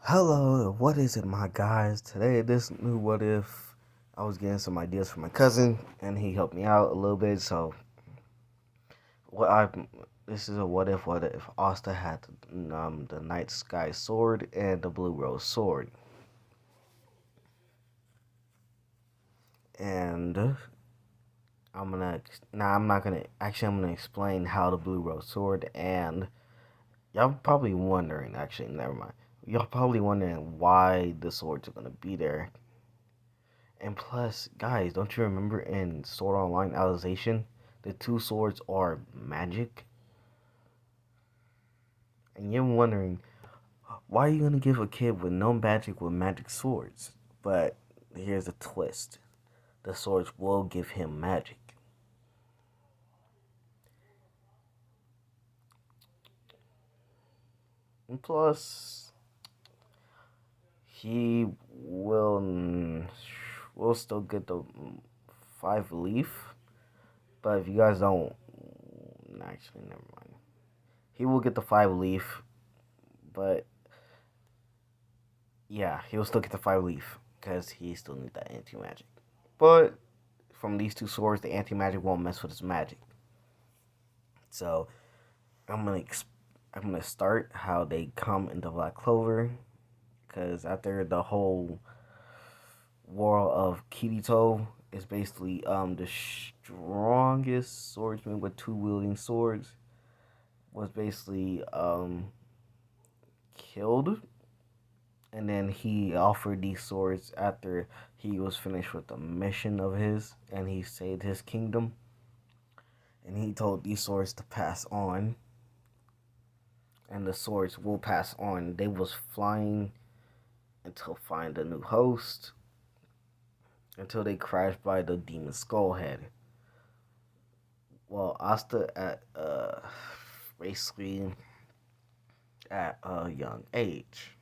Hello, what is it, my guys? Today, this new what if, I was getting some ideas from my cousin, and he helped me out a little bit. So, what I this is a what if Asta had the night sky sword and the blue rose sword, and I'm not gonna actually I'm gonna explain how the blue rose sword and y'all probably wondering actually never mind. Y'all probably wondering why the swords are gonna be there. And plus, guys, don't you remember in Sword Online Alicization, the two swords are magic? And you're wondering, why are you gonna give a kid with no magic with magic swords? But here's the twist. The swords will give him magic. And plus, he will still get the five leaf. But if you guys don't, actually, never mind. He will get the five leaf, but yeah, he'll still get the fire leaf because he still needs that anti magic. But from these two swords, the anti magic won't mess with his magic. So I'm gonna I'm gonna start how they come into Black Clover because after the whole war of Kirito is basically the strongest swordsman with two wielding swords was basically killed, and then he offered these swords after he was finished with the mission of his and he saved his kingdom, and he told these swords to pass on, and the swords will pass on. They was flying until find a new host until they crashed by the demon skull head. Well, Asta at basically at a young age,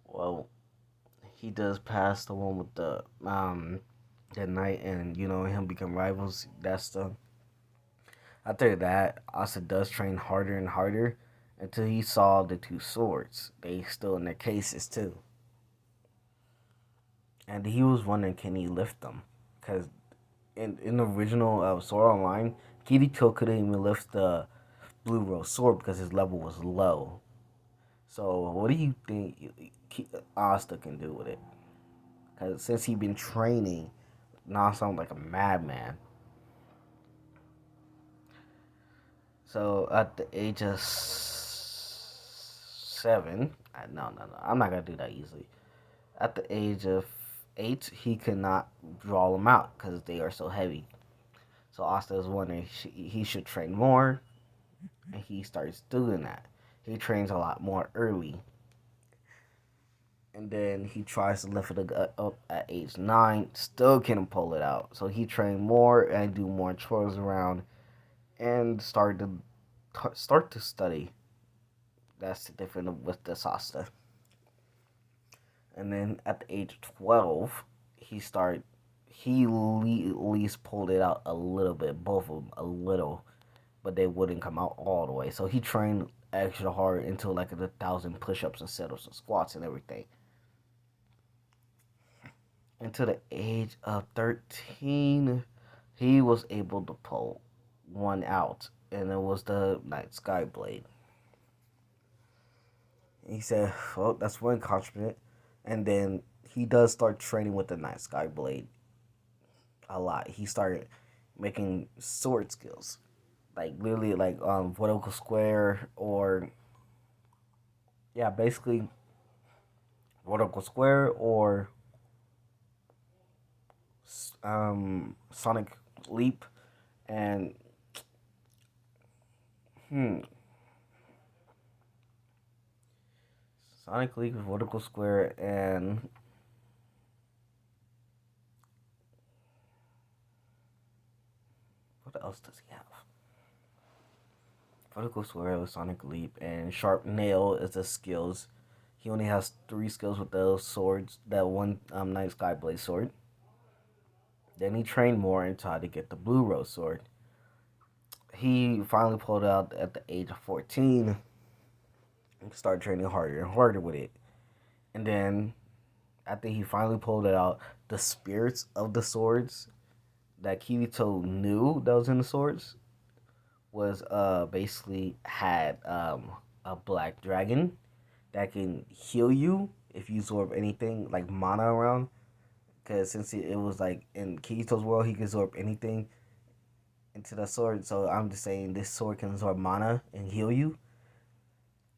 well, he does pass the one with that night, and him become rivals. That's the After that, Asa does train harder and harder until he saw the two swords. They still in their cases too, and he was wondering, can he lift them? Because in the original Sword Online, Kirito couldn't even lift the Blue Rose sword because his level was low. So what do you think Asta can do with it? Because since he been training, now sounds like a madman. So at the age of 7, no, I'm not gonna do that easily. At the age of 8, he could not draw them out because they are so heavy. So Asta is wondering he should train more, and he starts doing that. He trains a lot more early, and then he tries to lift it up at age 9. Still can't pull it out. So he trained more and do more chores around, and start to study. That's the difference with the Asta. And then at the age of 12, he at least pulled it out a little bit, both of them a little, but they wouldn't come out all the way. So he trained extra hard until like 1,000 push-ups and sit-ups and squats and everything. Until the age of 13, he was able to pull one out, and it was the Night Sky Blade. He said, well, that's one accomplishment. And then he does start training with the Night Sky Blade a lot. He started making sword skills, like literally like vertical square, or yeah, basically vertical square or sonic leap, and hmm sonic leap, vertical square, and what else does he have? Vertical square, sonic leap, and sharp nail is the skills. He only has 3 skills with those swords. That one Night Sky Blade sword. Then he trained more and tried to get the Blue Rose sword. He finally pulled out at the age of 14, and start training harder and harder with it. And then after he finally pulled it out, the spirits of the swords that Kirito knew that was in the swords was basically had a black dragon that can heal you if you absorb anything like mana around. Because since it was like in Kirito's world, he can absorb anything into the sword. So I'm just saying this sword can absorb mana and heal you,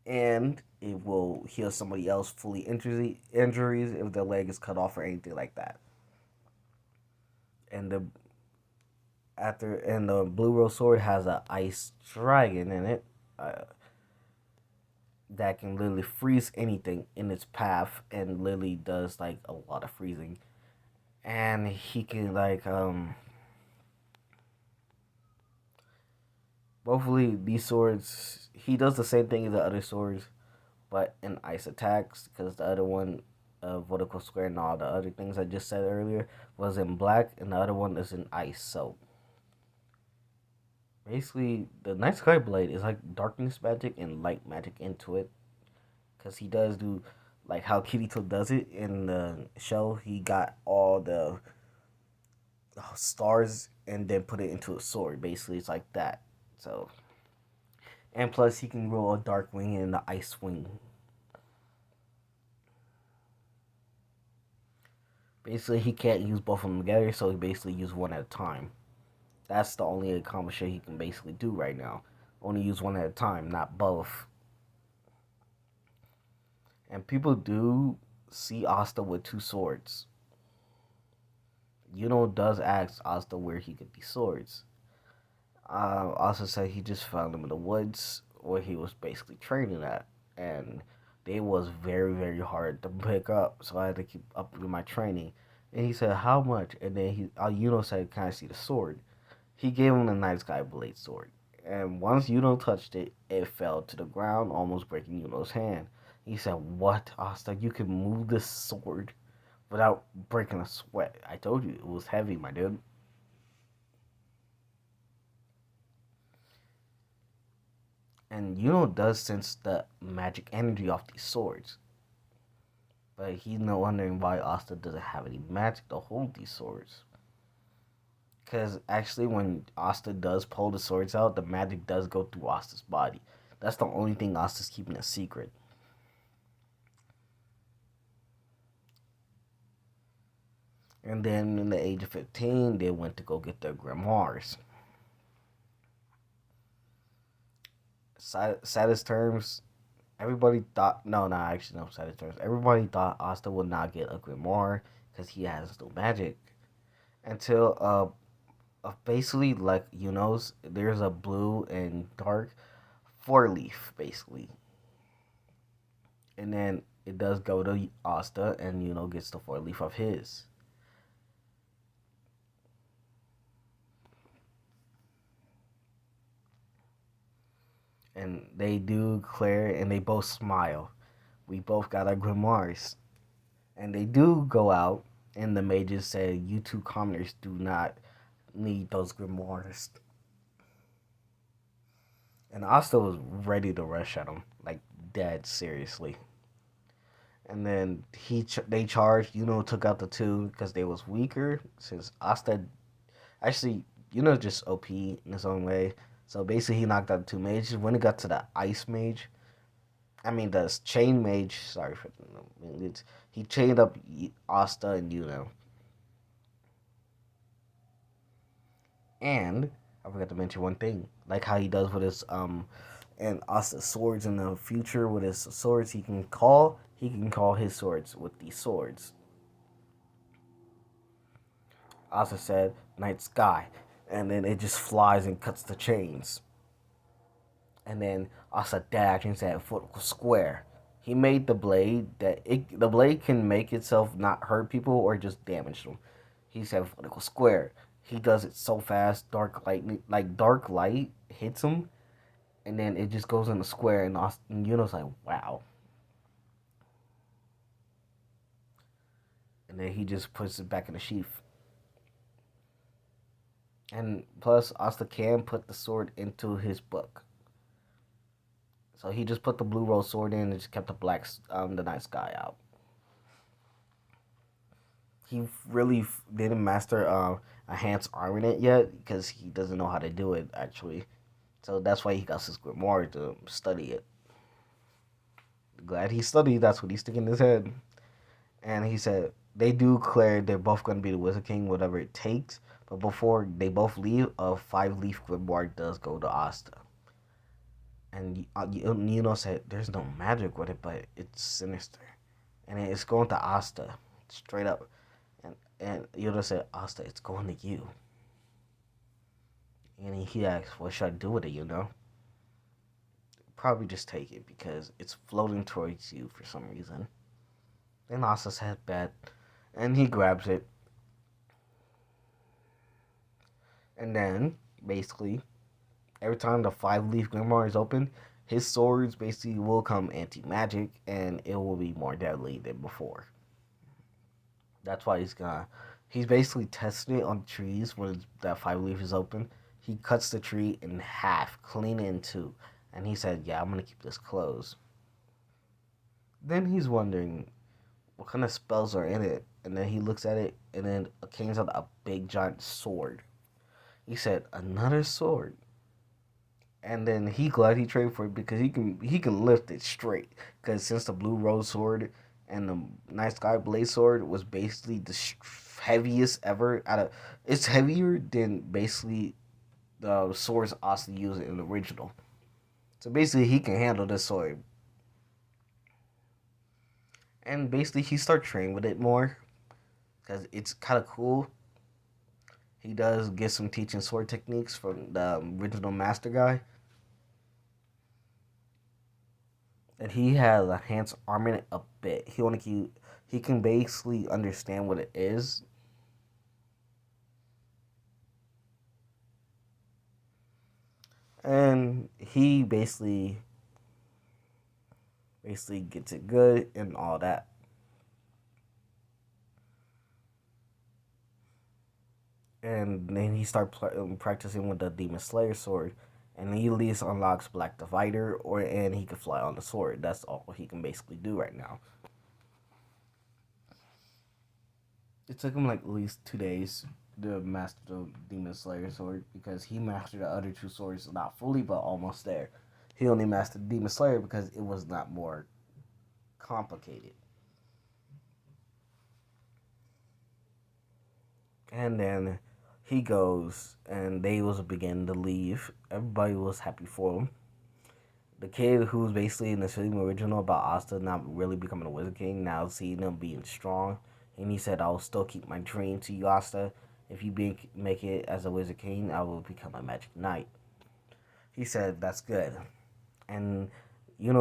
and it will heal somebody else fully injuries if their leg is cut off or anything like that. And the blue rose sword has a ice dragon in it. That can literally freeze anything in its path and literally does like a lot of freezing. And he can like hopefully these swords he does the same thing as the other swords, but in ice attacks because the other one vertical square and all the other things I just said earlier was in black and the other one is in ice. So basically the Night Sky Blade is like darkness magic and light magic into it. Because he does do like how Kirito does it in the show. He got all the stars and then put it into a sword. Basically, it's like that. So, and plus he can roll a dark wing and the ice wing. Basically, he can't use both of them together, so he basically uses one at a time. That's the only accomplishment he can basically do right now. Only use one at a time, not both. And people do see Asta with two swords. Yuno does ask Asta where he get these swords. Asta said he just found them in the woods where he was basically training at. And they was very, very hard to pick up, so I had to keep up with my training. And he said, how much? And then Yuno said, can I see the sword? He gave him the Night Sky Blade sword. And once Yuno touched it, it fell to the ground, almost breaking Yuno's hand. He said, what, Asta? You can move this sword without breaking a sweat. I told you, it was heavy, my dude. And Yuno does sense the magic energy off these swords. But he's no wondering why Asta doesn't have any magic to hold these swords. Because actually, when Asta does pull the swords out, the magic does go through Asta's body. That's the only thing Asta's keeping a secret. And then, in the age of 15, they went to go get their grimoires. Saddest terms, everybody thought, no, actually, no, saddest terms. Everybody thought Asta would not get a grimoire because he has no magic. Until, basically, like, there's a blue and dark 4-leaf, basically. And then it does go to Asta, and gets the 4-leaf of his. And they do clear, and they both smile. We both got our grimoires. And they do go out, and the mages say, you two commoners do not need those grimoires. And Asta was ready to rush at him, like dead seriously. And then they charged. Took out the two because they was weaker. Since Asta, actually, just OP in his own way. So basically, he knocked out the two mages. When it got to the ice mage, I mean the chain mage. Sorry for he chained up Asta and And I forgot to mention one thing, like how he does with his and Asta's swords in the future with his swords. He can call his swords with these swords. Asta said, "Night Sky," and then it just flies and cuts the chains. And then Asta dashed and said, "Vertical square." He made the blade the blade can make itself not hurt people or just damage them. He said vertical square. He does it so fast, dark light hits him, and then it just goes in the square, and Austin Yuno's like, wow. And then he just puts it back in the sheath. And plus, Asta can put the sword into his book. So he just put the blue rose sword in and just kept the night sky out. He really didn't master a Hans arm in it yet because he doesn't know how to do it actually. So that's why he got his grimoire to study it. Glad he studied. That's what he's sticking in his head. And he said they do declare they're both going to be the Wizard King, whatever it takes. But before they both leave, a 5-leaf grimoire does go to Asta. And said there's no magic with it, but it's sinister, and it's going to Asta straight up. And Yuno said, Asta, it's going to you. And he asked, what should I do with it? Probably just take it because it's floating towards you for some reason. Then Asta said, bet, and he grabs it. And then basically every time the 5-leaf grimoire is open, his swords basically will come anti-magic and it will be more deadly than before. That's why he's basically testing it on trees when that 5-leaf is open. He cuts the tree in half, clean it in two, and he said, yeah, I'm going to keep this closed. Then he's wondering what kind of spells are in it, and then he looks at it, and then it comes out a big giant sword. He said, another sword. And then he glad he traded for it because he can lift it straight. Because since the blue rose sword and the night sky blaze sword was basically the heaviest ever it's heavier than basically the swords Austin used in the original. So basically he can handle this sword. And basically he started training with it more because it's kind of cool. He does get some teaching sword techniques from the original master guy. And he has a Hans arm in it a bit. He can basically understand what it is. And he basically gets it good and all that. And then he starts practicing with the Demon Slayer sword. And he at least unlocks Black Divider, and he can fly on the sword. That's all he can basically do right now. It took him like at least 2 days to master the Demon Slayer sword because he mastered the other two swords not fully, but almost there. He only mastered Demon Slayer because it was not more complicated. And then he goes, and they was beginning to leave. Everybody was happy for him. The kid who's basically in the film original about Asta not really becoming a Wizard King, now seeing him being strong, and he said, "I'll still keep my dream to you, Asta. If you make it as a Wizard King, I will become a Magic Knight." He said, "That's good." And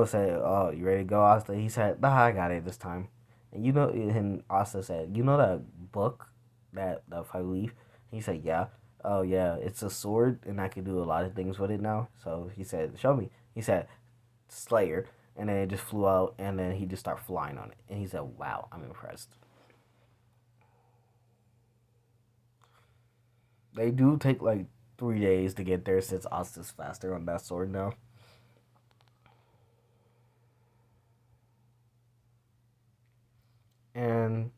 said, "Oh, you ready to go, Asta?" He said, "Nah, I got it this time." And Asta said, "You know that book, that 5-leaf?" He said, "Yeah." "Oh yeah, it's a sword, and I can do a lot of things with it now." So he said, "Show me." He said, "Slayer," and then it just flew out, and then he just started flying on it. And he said, "Wow, I'm impressed." They do take like 3 days to get there since Asta's faster on that sword now. And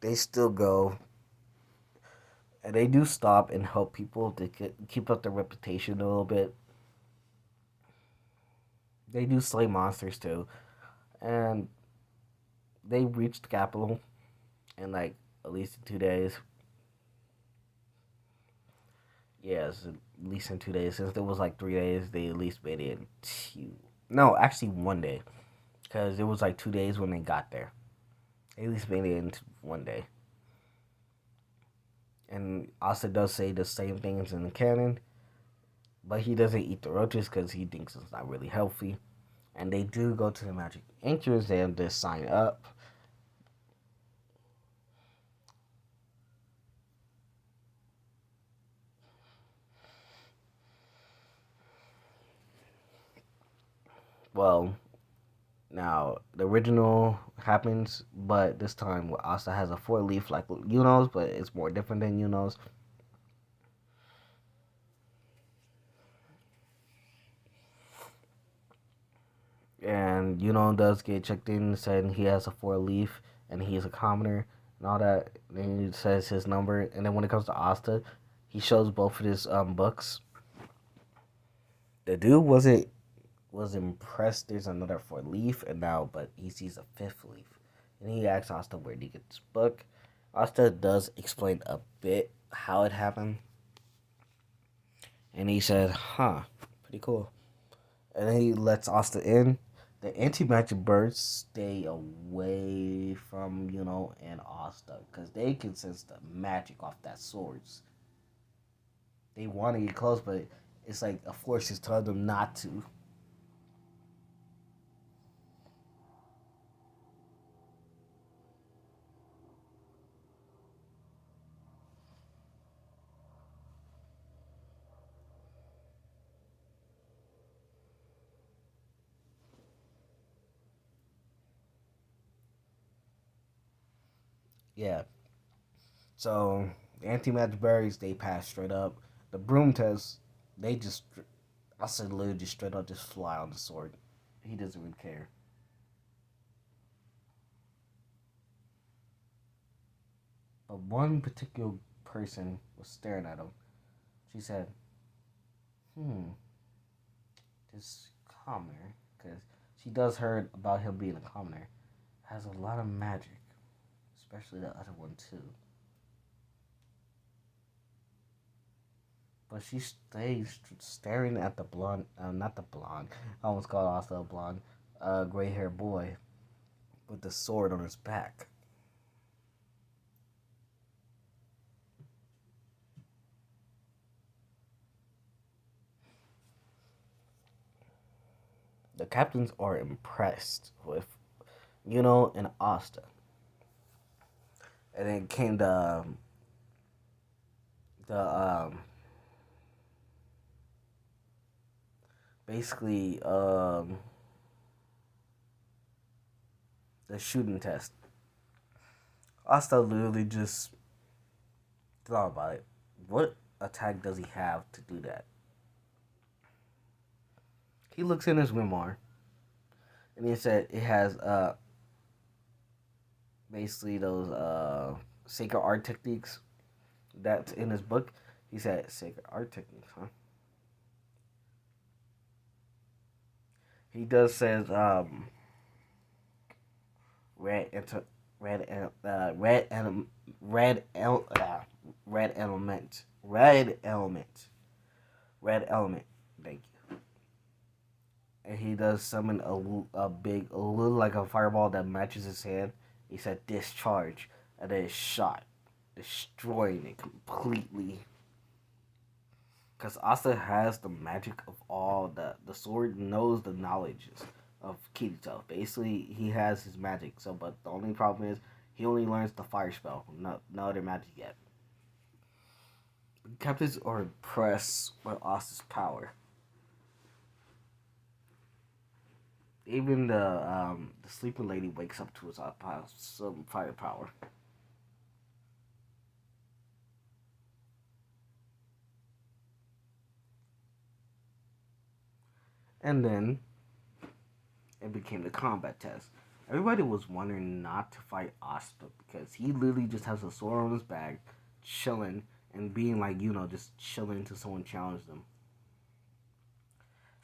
they still go. And they do stop and help people to keep up their reputation a little bit. They do slay monsters too. And they reached the capital in like at least 2 days. Yes, at least in 2 days. Since there was like 3 days, they at least made it in two. No, actually 1 day. Because it was like 2 days when they got there. They at least made it in 1 day. And Asa does say the same things in the canon. But he doesn't eat the roaches because he thinks it's not really healthy. And they do go to the magic entrance. They have to sign up. Well, now the original happens, but this time Asta has a 4-leaf like Yuno's, but it's more different than Yuno's. and does get checked in, said he has a four leaf and he's a commoner and all that. Then he says his number, and then when it comes to Asta, he shows both of his books. The dude was impressed. There's another four leaf, and now but he sees a fifth leaf, and he asks Asta where did he get this book. Asta does explain a bit how it happened, and he said, "Huh, pretty cool." And then he lets Asta in. The anti-magic birds stay away from, and Asta, because they can sense the magic off that swords. They want to get close, but it's like a force is telling them not to. Yeah. So the anti-magic berries, they pass straight up. The broom test, they just, I said literally just straight up just fly on the sword. He doesn't even care. But one particular person was staring at him. She said, "Hmm, this commoner, because she does heard about him being a commoner, has a lot of magic, especially the other one too." But she stays staring at the blonde, not the blonde, I almost called also a blonde, gray haired boy with the sword on his back. The captains are impressed with, and Asta. And then came the basically the shooting test. Asta literally just thought about it. What attack does he have to do that? He looks in his memoir, and he said it has basically those sacred art techniques that's in his book. He said sacred art techniques, huh? He does says red into red red red red element red element red element. Thank you. And he does summon a big a little like a fireball that matches his hand. He said discharge, and then it shot, destroying it completely. Because Asta has the magic of all the sword knows the knowledges of Kirito. Basically, he has his magic. So, but the only problem is he only learns the fire spell, no other magic yet. Captains are impressed with Asta's power. Even the sleeping lady wakes up to his some firepower. And then it became the combat test. Everybody was wondering not to fight Asta because he literally just has a sword on his back, chilling and being like, just chilling until someone challenged him.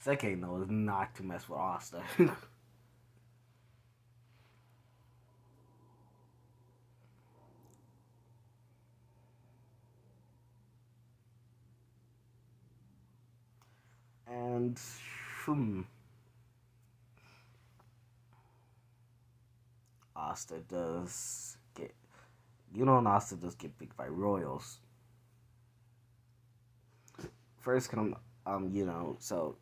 Seke knows not to mess with Asta. And hmm, Asta does get, Asta does get picked by royals. First come, so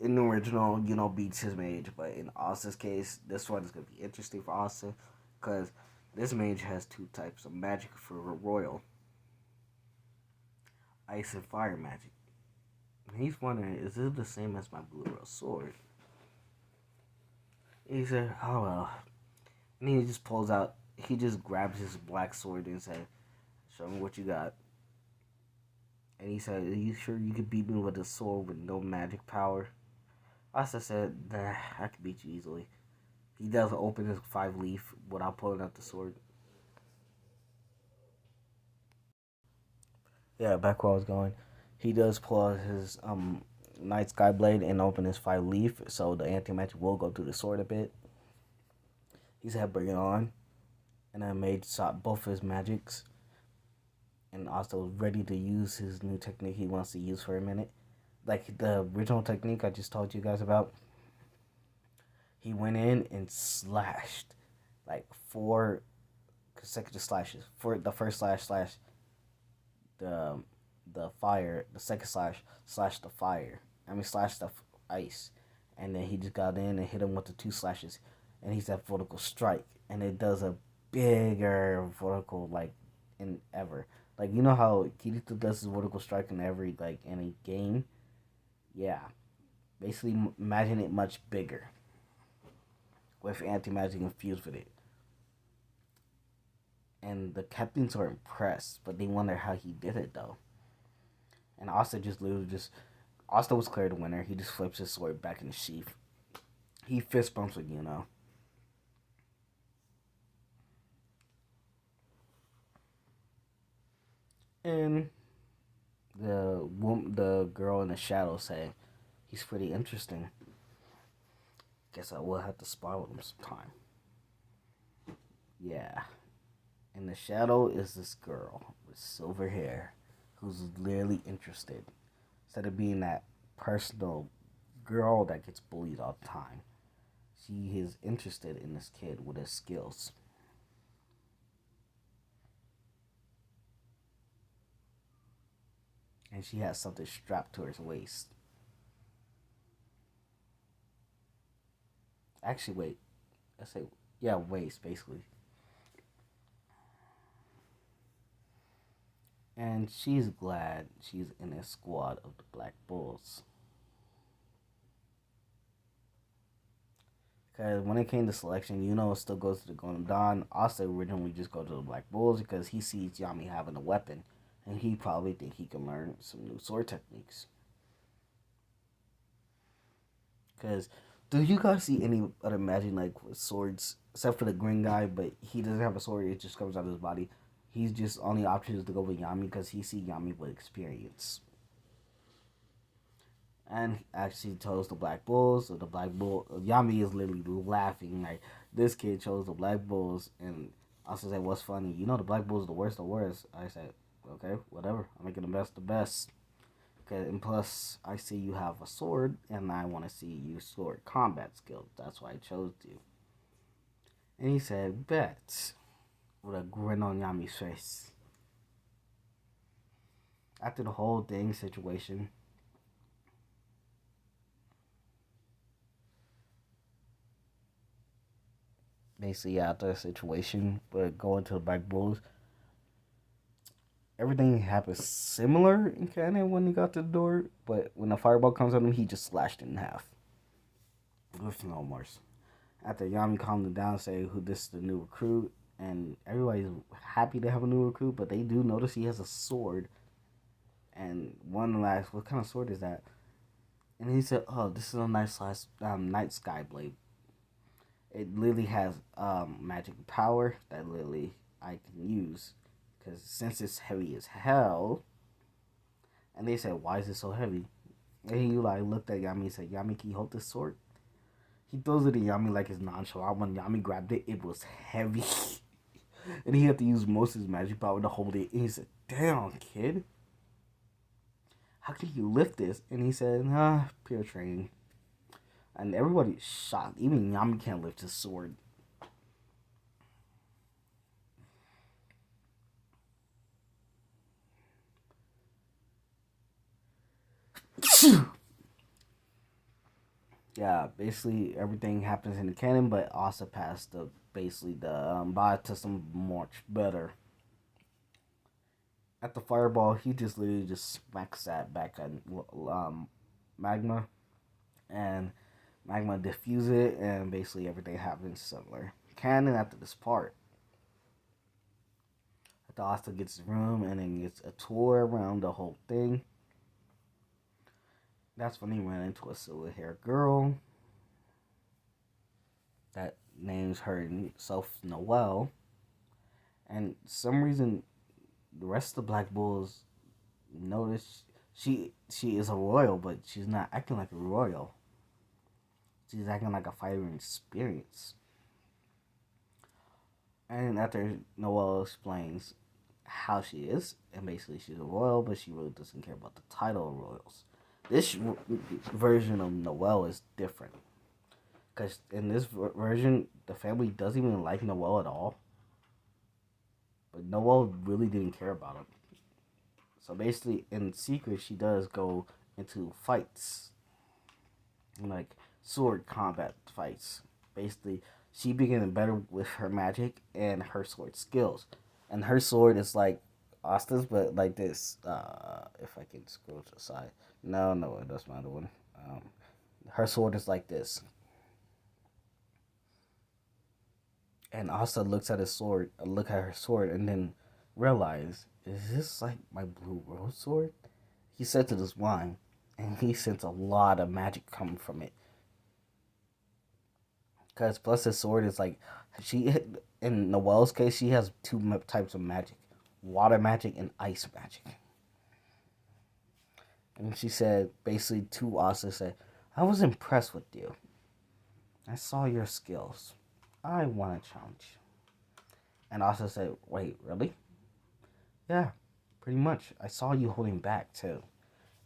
in the original, beats his mage, but in Asta's case, this one is gonna be interesting for Asta, because this mage has two types of magic for a royal: ice and fire magic. And he's wondering, is it the same as my blue rose sword? He said, "Oh well," and he just pulls out. He just grabs his black sword and said, "Show me what you got." And he said, "Are you sure you could beat me with a sword with no magic power?" Asta said, nah, I can beat you easily. He does open his 5 leaf without pulling out the sword. Yeah, back where I was going. He does pull out his Night Sky Blade and open his 5 leaf, so the anti magic will go through the sword a bit. He said, bring it on. And then made both his magics. And also ready to use his new technique he wants to use for a minute. Like the original technique I just told you guys about. He went in and slashed like 4 consecutive slashes. For the first slash the the fire, the second slash the fire. I mean slash the ice, and then he just got in and hit him with the 2 slashes, and he's at vertical strike, and it does a bigger vertical like in ever. Like you know how Kirito does his vertical strike in every like any game. Yeah, basically imagine it much bigger with anti magic infused with it. And the captains are impressed, but they wonder how he did it though. And Asta just literally just Asta was clear the winner. He just flips his sword back in the sheath. He fist bumps with and the girl in the shadow say, "He's pretty interesting. Guess I will have to spar with him sometime." Yeah. In the shadow is this girl with silver hair, who's literally interested. Instead of being that personal girl that gets bullied all the time, she is interested in this kid with his skills. And she has something strapped to her waist. Actually, wait. I say, yeah, waist, basically. And she's glad she's in a squad of the Black Bulls. Because when it came to selection, it still goes to the Golden Dawn. Also, originally just go to the Black Bulls because he sees Yami having a weapon, and he probably think he can learn some new sword techniques. Because do you guys see any other magic like swords except for the green guy? But he doesn't have a sword; it just comes out of his body. He's just only option is to go with Yami because he see Yami with experience. And actually chose the Black Bulls. So the Black Bull Yami is literally laughing like this kid chose the Black Bulls, and I said, "What's funny? The Black Bulls are the worst of worst." I said, "Okay, whatever. I'm making the best the best." Okay, and plus I see you have a sword, and I want to see you sword combat skills. That's why I chose you. And he said, "Bet," with a grin on Yami's face. After the whole thing situation, basically after the situation, but going to the Black Bulls, everything happens similar in canon when he got to the door, but when the fireball comes at him, he just slashed it in half. With no remorse. After Yami calmed him down, say who this is the new recruit, and everybody's happy to have a new recruit, but they do notice he has a sword. And one last, what kind of sword is that? And he said, "Oh, this is a nice Night Sky Blade. It literally has magic power that literally I can use, because since it's heavy as hell." And they said, "Why is it so heavy?" And he like looked at Yami and said, "Yami, can you hold this sword?" He throws it at Yami like it's nonchalant. When Yami grabbed it, it was heavy. And he had to use most of his magic power to hold it. And he said, "Damn, kid. How can you lift this?" And he said, pure training. And everybody's shocked. Even Yami can't lift his sword. Yeah, basically everything happens in the canon, but also passed the basically the bot system much better. At the fireball, he just literally just smacks that back at magma, and magma diffuse it, and basically everything happens similar. Canon after this part, the Asta gets his room and then gets a tour around the whole thing. That's when he ran into a silver haired girl that names herself Noelle. And some reason the rest of the Black Bulls notice she is a royal, but she's not acting like a royal. She's acting like a fighter experience. And after Noelle explains how she is, and basically she's a royal, but she really doesn't care about the title of royals. This version of Noelle is different. Because in this version, the family doesn't even like Noelle at all. But Noelle really didn't care about him. So basically, in secret, she does go into fights. Like sword combat fights. Basically, she became better with her magic and her sword skills. And her sword is like Asta's, but like this. If I can scroll to the side. No, that's not the one. Her sword is like this. And Asta looks at his sword, look at her sword, and then realize, is this like my blue rose sword? He said to this wine, and he sensed a lot of magic coming from it. Because plus his sword is like, in Noelle's case, she has two types of magic: water magic and ice magic. And she said, basically, to Asta, said, I was impressed with you. I saw your skills. I want to challenge you. And Asta said, wait, really? Yeah, pretty much. I saw you holding back, too.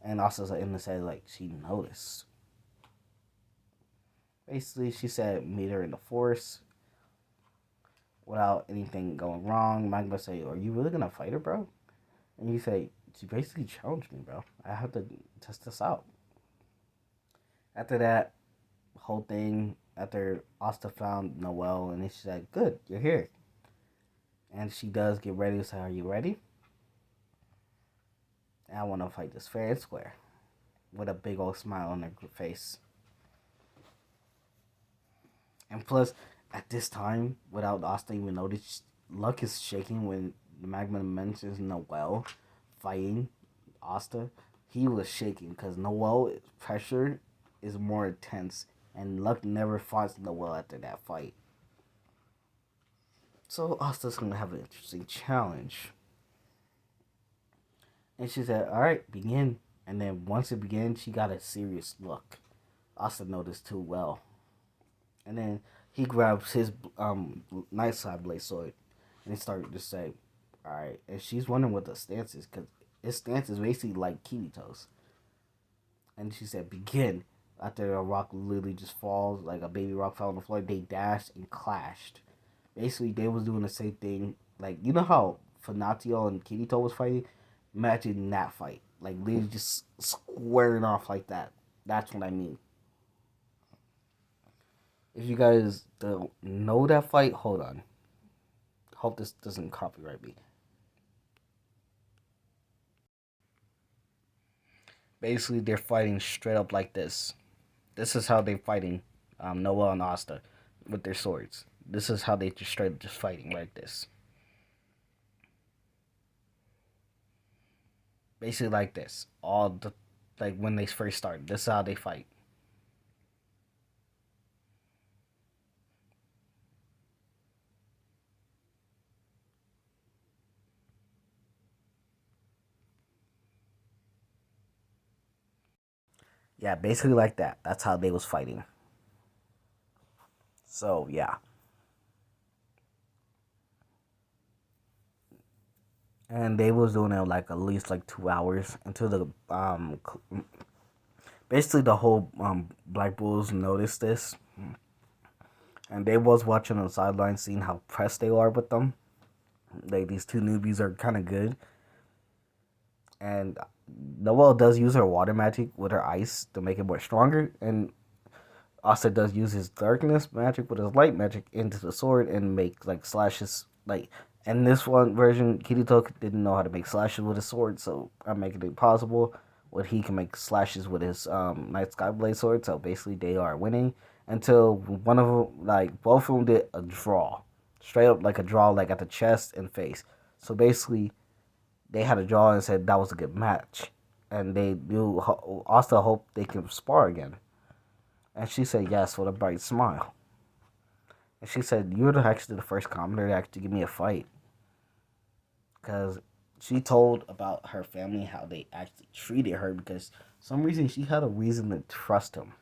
And Asta in the said, like, she noticed. Basically, she said, meet her in the forest without anything going wrong. Magma say, are you really going to fight her, bro? And you say, she basically challenged me, bro. I have to test this out. After that whole thing, after Asta found Noelle, and she said, good, you're here. And she does get ready to say, are you ready? And I want to fight this fair and square. With a big old smile on her face. And plus, at this time, without Asta even noticing, Luck is shaking when the Magma mentions Noelle fighting Asta. He was shaking because Noelle's pressure is more intense, and Luck never fought Noelle after that fight. So Asta's gonna have an interesting challenge. And she said, alright, begin. And then once it began, she got a serious look. Asta noticed too well. And then he grabs his night side blade sword, and he started to say, all right. And she's wondering what the stance is, because his stance is basically like Kirito's. And she said, begin. After a rock literally just falls, like a baby rock fell on the floor, they dashed and clashed. Basically, they was doing the same thing. Like, you know how Fanatio and Kirito was fighting? Imagine that fight. Like, literally just squaring off like that. That's what I mean. If you guys don't know that fight, hold on. Hope this doesn't copyright me. Basically, they're fighting straight up like this. This is how they're fighting Noelle and Asta with their swords. This is how they just straight up just fighting like this. Basically like this. All the like when they first start. This is how they fight. Yeah, basically like that. That's how they was fighting. So yeah. And they was doing it like at least like 2 hours until the basically the whole Black Bulls noticed this, and they was watching on the sidelines, seeing how pressed they are with them. Like these two newbies are kind of good, and Noelle does use her water magic with her ice to make it more stronger, and Asta does use his darkness magic with his light magic into the sword and make like slashes. Like in this one version, Kirito didn't know how to make slashes with his sword, so I'm making it possible. What he can make slashes with his Night Sky Blade sword. So basically, they are winning until one of them, like both of them, did a draw, straight up like a draw, like at the chest and face. So basically, they had a draw and said that was a good match. and they do also hope they can spar again. And she said yes with a bright smile. And she said, "You're actually the first commenter to actually give me a fight." Because she told about her family, how they actually treated her, because some reason she had a reason to trust him.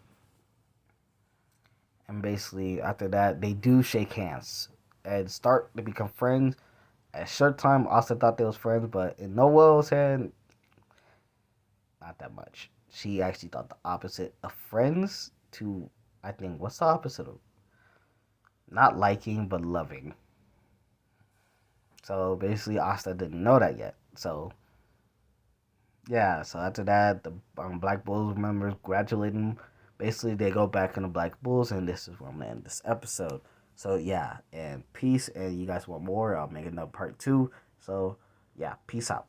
And basically, after that, they do shake hands and start to become friends. At a short time, Asta thought they was friends, but in Noel's head, not that much. She actually thought the opposite of friends to, I think, what's the opposite of? Not liking, but loving. So basically, Asta didn't know that yet. So yeah, so after that, the Black Bulls members congratulate him. Basically, they go back in the Black Bulls, and this is where I'm gonna end this episode. So yeah, and peace. And you guys want more? I'll make another part 2. So yeah, peace out.